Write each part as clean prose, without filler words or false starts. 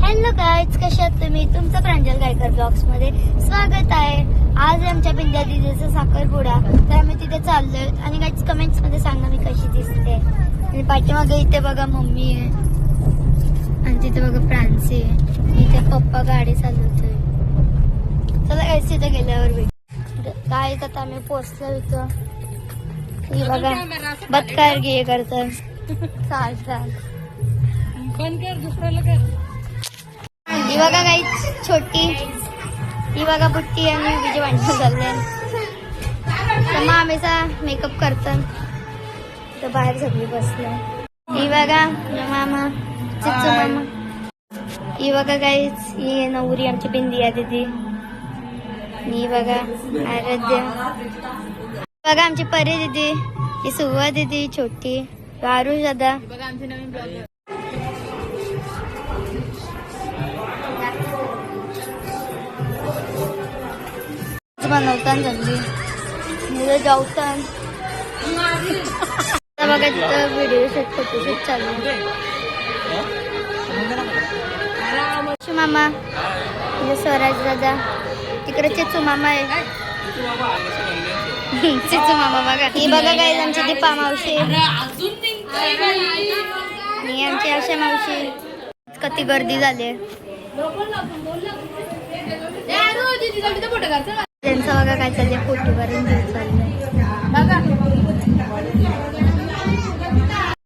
Hello guys, कसे आहात तुम्ही? तुमचं प्रांजल गायकर ब्लॉग्स मध्ये स्वागत आहे. आज आमच्या बिंद्या दिदीचा साखरपुडा, तर आम्ही तिथे चाललोय. आणि गाईज कमेंट्स मध्ये सांगा मी कशी दिसते. आणि पाठीमागे इथे बघा मम्मी आहे, आणि तिथे बघा प्रांसी आहे. इथे पप्पा गाडी चालवतोय. चला गाईज तिथे गेल्यावर काय आता आम्ही पोचलो इथं. ही बघा बदकार घे करतात. चाल चाल ही बघा काही छोटी, ही बघा बुट्टी आणि विजय वाटणं चाललंय. तर मामेचा मेकअप करतात, तर बाहेर सगळी बसलं. ही बघा मामा, चिच्चू मामा. ही बघा काहीच, ही नवरी आमची बिंदिया दीदी. ही बघा आराध्या. बघा आमची परी दीदी, ही सुवा दीदी छोटी, आरुष दादा. बनवताना झाली मुलं जाऊतान. बघा तिथं व्हिडिओ शूट फोटोशूट चालू. मामा म्हणजे स्वराज दादा, तिकडे चिचू मामा आहे. चिचू मामा बघा. ही बघा काय आमची दीपा मावशी, ही आमची आशा मावशी. किती गर्दी झाली आहे. त्यांचं बघा काय चाललंय, फोटो करून घेऊन चाललंय.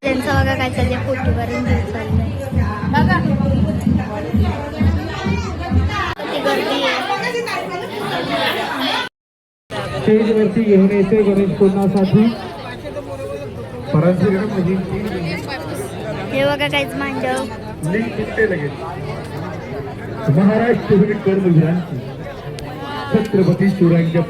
त्यांचं बघा काय चाललंय, फोटो करून घेऊन चाललंय. किती गर्दी आहे. स्टेजवरती घेऊन यायचे गणेश पूजनासाठी. हे बघा काहीच मांडव. महाराष्ट्र कर्मवीरांची छत्रपती शिवरायांच्या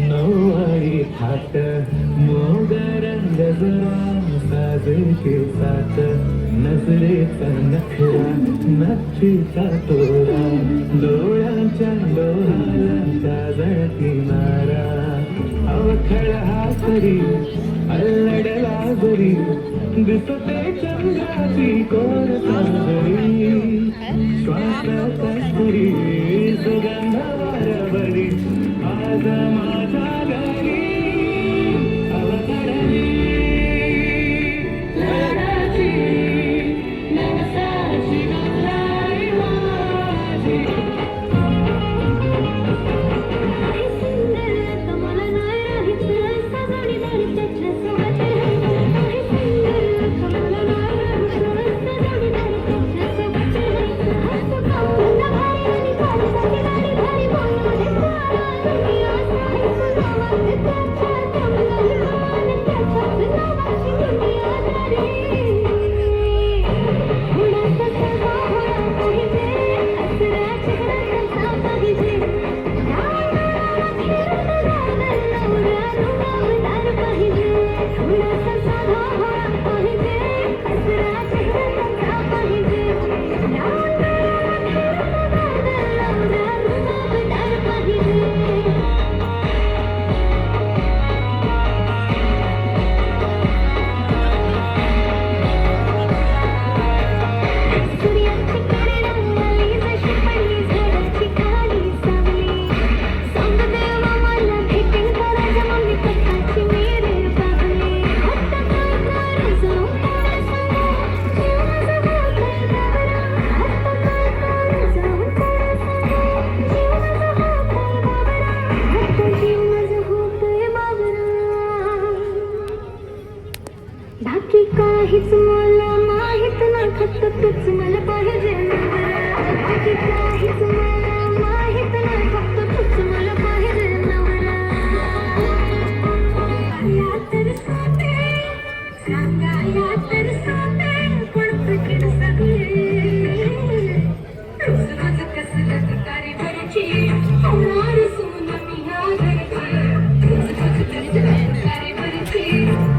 नऊवारी थाट मोगरंग साजेचे सात नजरेचा नखरा नक्षीचा तोरा डोळ्यांच्या डोळ्यांच्या जळती नारा अवखळ हा तरी अल्लडला जरी दिसते चंद्राची कोर साजरी श्वासाचा तरी सुगंध वारवरी आज माझ्या घरी अवतरली लहराची नवसाची नवलाई माझी. बाकी काहीच मला माहित नाही, फक्त तूच मला पाहिजे. बाकी काहीच मला माहित नाही, फक्त तूच मला पाहिजे. या तर सोते सांगा, या तर सोते पण प्रकट सगळे रोज रोज कसलं तुकारी भरची होणार सोन मी ह्या घरची. रोज रोज कसलं तुकारी भरची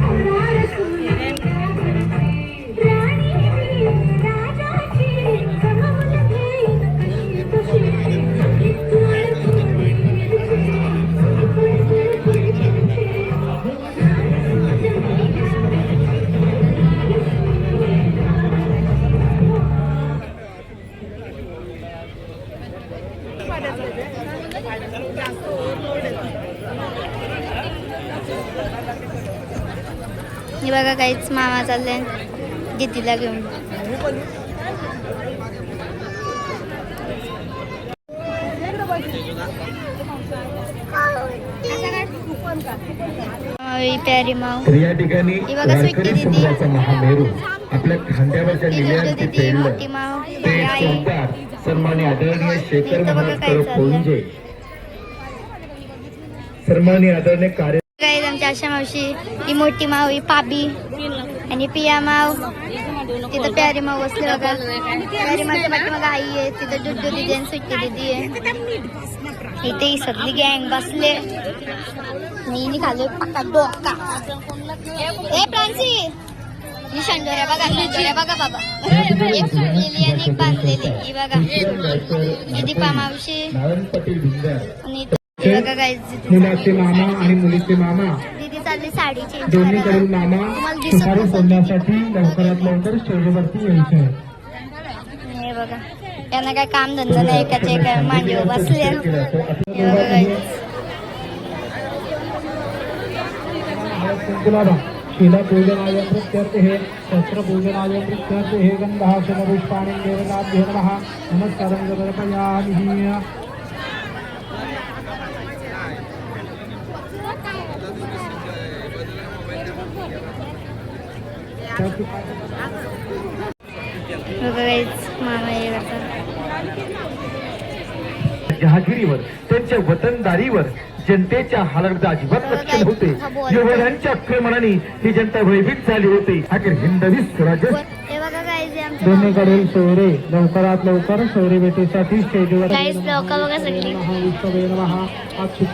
होणार सोन. काहीच मामा चालले दीदीला घेऊन. प्यारी माव तर या ठिकाणी ही बघा स्वीटी वारकरी दीदी, समाजाचा महामेरू आपल्या खांद्यावरच्या ही दुर्गा निळ्यांची दीदी, पेंड मोठी माव, ते ही आई. चौकार सन्मान्य आदरणीय शेखर इथं बघा महाराज काय चाललंय. पोंजे सन्मान्य आदरणीय कार्य गाईज आमची आशा मावशी, ही मोठी माव, ही पाबी आणि पिया माव. तिथं प्यारी माव बसले बघा. प्यारी मावच्या पाठीमागं आई आहे. तिथं डुड्डू दीदी आणि सुट्टी दीदी आहे. इथे ही सगळी गँग बसले. मी खाल्लोय पक्का डोका. ए प्रांसी, ही शंडोऱ्या बघा, शंडोऱ्या बघा बाबा. एक सुटलेली आणि एक बांधलेली. ही बघा ही दीपा मावशी नारायण पाटील भिंगर आणि ही बघा गाईज मुलाचे मामा आणि मुलीचे मामा दीदी चालली साडी चेंज दोन्हीकडील करायला. मामा तुम्हाला दिसत सुपारी नसेल. फोडण्यासाठी लवकरात लवकर स्टेजवरती यायचे आहे. हे बघा त्यांना काय काम धंदा नाही, एकाचे काय मांडीवर बसले. हे बघा गाईज कुंकुलाभा शिला पूजनाय प्रत्यर्थ हे शस्त्र पूजनाय प्रत्यर्थ हे गंधः शुभपुष्पाणि देवताभ्यो नमः नमस्कारं समर्पयामि. बघा गाईज मामा हे करतात. जहागिरीवर त्यांच्या वतनदारीवर जनतेच्या हालात अजिबात लक्ष नव्हते. युवरांच्या आक्रमणाने ही जनता भयभीत झाली होती. अखेर हिंदवी स्वराज्य हे बघा गाईज हे आमच्या दोन्हीकडील सोयरे लवकरात लवकर सोयरे भेटीसाठी स्टेजवर गाईज लोक बघा सगळी.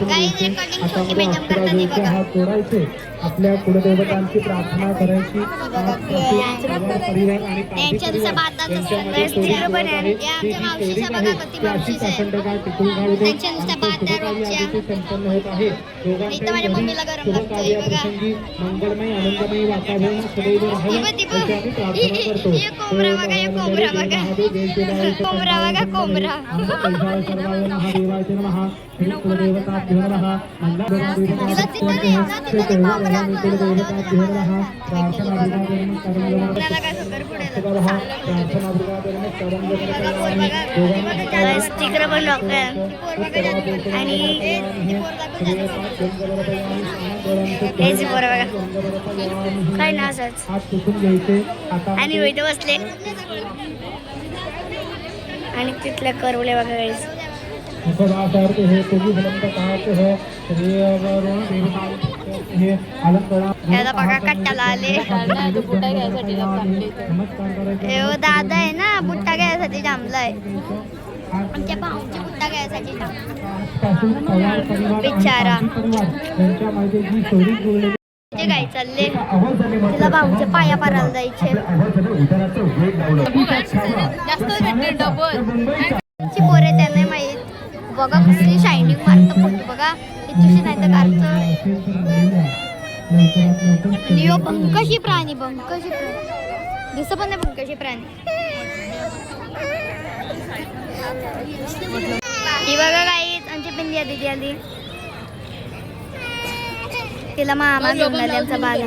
गाईज recording छोटी मॅडम करतात हे बघा. हात जोडायचे, आपल्या कुलदेवतांची प्रार्थना करायची. परिवार आणि त्यांच्या बाताचं सगळं स्थिर पण आहे. या आमच्या मावशीच्या बघा किती मावशीच आहे. त्यांच्या नुसत्या बाता रोजच्या. संपन्न होत आहे. इथं माझ्या मम्मीला गरम लागतं हे बघा. मंगलमय आनंदमय वातावरण सदैव राहावं अशी आम्ही प्रार्थना करतो. हे कोंबडा बघा, हे कोंबडा बघा. कोंबडा बघा, कोंबडा. सर्वाय महादेवाय नमः. श्री कुलदेवताभ्यो नमः. कुलदेवताभ्यो नमः. प्रार्थना कोंबड्याला काय सकर पुढे तिकडे पण लोक आणि हेच पोरं बघा काय ना असंच. आणि इथं बसले आणि तिथल्या करवले बघा गाईस. याला बघा कट्ट्याला आले. दादा आहे ना बुट्टा घ्यायसाठी थांबलाय. आमच्या भाऊची बुट्टा घ्यायसाठी बिचारा ते काय चालले. तिला भाऊच्या पाया पारायला जायचे. पोरे त्यांना माहित बघा कसली शायनिंग मारतं फोटो बघा. इथुशी नाही तर काढतं. लिओ बंकशी प्राणी, बंकशी प्राणी दिसत पण नाही. बंकशी प्राणी ही बघा काही आमची पिंडी दिदी आली. तिला मामा घेऊन आले आमचा बाला.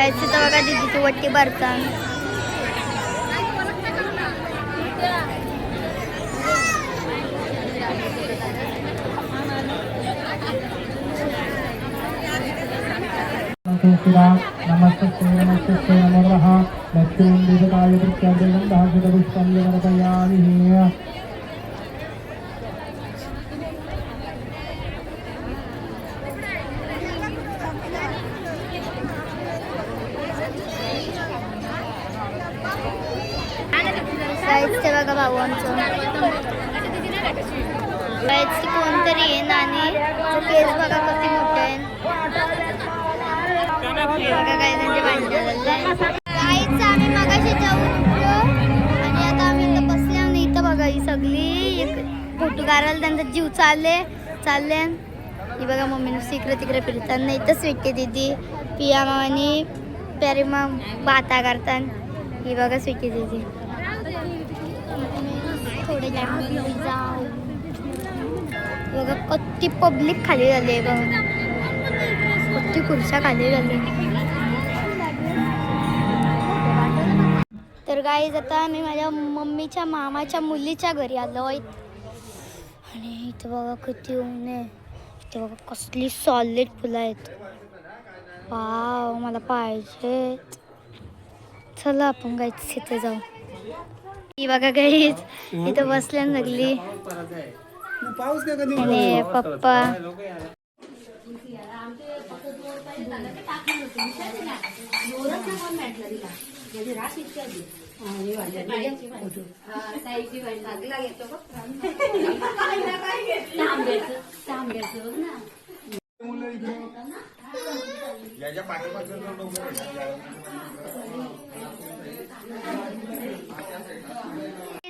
तिथं बघा दिदीची वट्टी भरतात. नमस्ते नमस्ते नमः. लक्ष्मीं देवताय प्रत्यर्थे गन्धः शुभपुष्पं समर्पयामि. ते बघा भाऊ आमचं कोणतरी आहे नानी. केस बघा किती मोठे आहे. बघा काय त्यांचे भांडण काहीच. आम्ही मगाशी जाऊन उठलो आणि आता आम्ही इथं बसले आणि इथं बघा ही सगळी फोटो काढायला त्यांचा जीव चालले. ही बघा मम्मी नुसती इकडे तिकडे फिरताना. इथं स्वीटी दीदी पिया मामानी प्यारी मा बाता करतात. ही बघा स्वीटी दीदी. थोडे जाऊ बघा किती पब्लिक खाली झाली आहे बघा. किती खुर्च्या खाली झाली. तर गाईज आता मी माझ्या मम्मीच्या मामाच्या मुलीच्या घरी आलो आहे आणि इथं बघा किती ऊन आहे. इथे बघा कसली सॉलिड फुलं आहेत. वाव मला पाहिजे. चला आपण गाईच तिथे जाऊ. ही बघा गाईज इथं बसल्या लागली आणि पप्पा.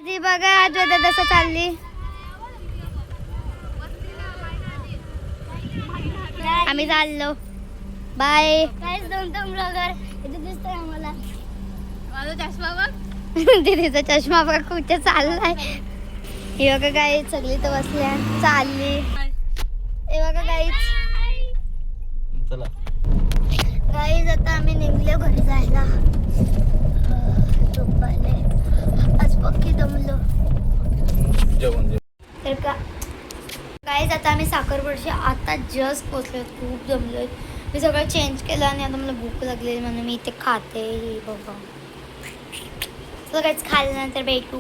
ती बघा आज कसं चालली. आम्ही चाललो. बाय. काहीच दोन ब्लॉगर इथे दिसतोय आम्हाला. माझा चष्मा बघ. दीदीचा चष्मा बघा कुठे चाललाय. हे बघा गाई सगळी तर बसल्या चालली. हे बघा गाईच. चला गाईज आता आम्ही निघलो घरी जायला. झोपायले आज पक्की दमलो. तर का गाईज आता आम्ही साखरपुड्याशी आता जस्ट पोचलो. खूप जमलोय. मी सगळं चेंज केलं आणि आता मला भूक लागलेली म्हणून मी इथे खाते. हे बघा सगळंच खाल्ल्यानंतर भेटू.